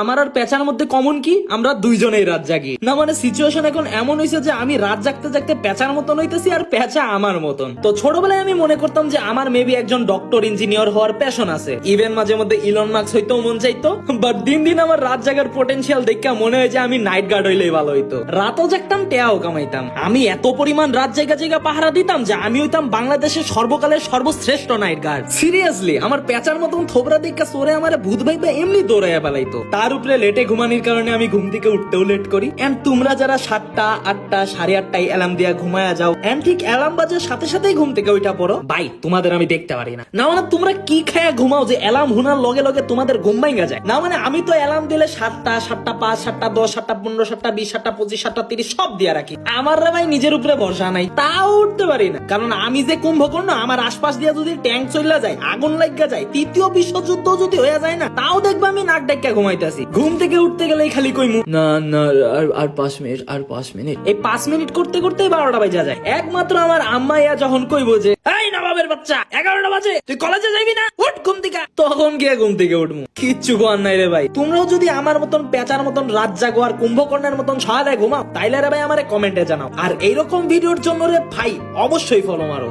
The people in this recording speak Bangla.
আমার আর পেঁচার মধ্যে কমন কি? আমরা দুইজনেই রাত জাগি না। মানে সিচুয়েশন এখন এমন হয়েছে যে আমি রাত জাগতে জাগতে পেঁচার মতন হইতেছি আর পেঁচা আমার মতন। তো ছোটবেলায় আমি মনে করতাম যে আমার মেবি একজন ডক্টর ইঞ্জিনিয়ার হওয়ার প্যাশন আছে, ইভেন মাঝে মধ্যে ইলন মাস্ক হইতেও মন চাইতো। বাট দিন দিন আমার রাত জাগার পোটেনশিয়াল দেখে মনে হয় যে আমি নাইট গার্ড হইলেই ভালো হইতো। রাতও জাগতাম, টেয়াও কামাইতাম। আমি এত পরিমাণ রাত জায়গা জায়গা পাহারা দিতাম যে আমি হইতাম বাংলাদেশের সর্বকালের সর্বশ্রেষ্ঠ নাইট গার্ড। সিরিয়াসলি আমার পেঁচার মতন থোবরা দেখা সোরে আমার ভূত ভাইবা এমনি দৌড়াইয়া পালাইতো। তার উপরে লেটে ঘুমানির কারণে আমি ঘুম থেকে উঠতেও লেট করি। এন্ড তোমরা যারা 7টা 8টা 8:30টায় অ্যালার্ম দিয়া ঘুমায়া যাও, এন্ড ঠিক অ্যালার্ম বাজার সাথে সাথেই ঘুম থেকে উঠা পড়ো, ভাই তোমাদের আমি দেখতে পারি না। না মানে তোমরা কি খায়া ঘুমাও যে অ্যালার্ম হুনার লগে লগে তোমাদের ঘুম ভাঙা যায়? না মানে আমি তো অ্যালার্ম দিলে 7টা 7টা 5 7টা 10 7টা 15 7টা 20 7টা 25 7টা 30 সব দিয়া রাখি। আমার রে ভাই নিজের উপরে ভরসা নাই, তাও উঠতে পারি না। কারণ আমি যে কুম্ভকর্ণ, আমার আশপাশ দিয়া যদি ট্যাঙ্ক চইলা যায়, আগুন লাগা যায়, তৃতীয় বিশ্বযুদ্ধ যদি হয়ে যায় না, তাও দেখবা আমি নাক ডাক্কা ঘুমাইতেছি। ঘুম থেকে উঠতে গেলেই খালি কইমু না না আর 5 মিনিট আর 5 মিনিট। এই 5 মিনিট করতে করতেই 12টা বাজে যায়। একমাত্র আমার আম্মা ইয়া যখন কইবো যে এই নবাবের বাচ্চা 11টা বাজে তুই কলেজে যাবি না, উঠ ঘুম থেকে, তখন গিয়ে ঘুম থেকে উঠমু। কিচ্ছু করার নাই রে ভাই। তোমরাও যদি আমার মতন পেঁচার মতন রাত জাগো আর কুম্ভকর্ণের মতন সহায় ঘুমাও, তাইলে রে ভাই আমারে কমেন্টে জানাও। আর এইরকম ভিডিওর জন্য রে ভাই অবশ্যই ফলো মারো।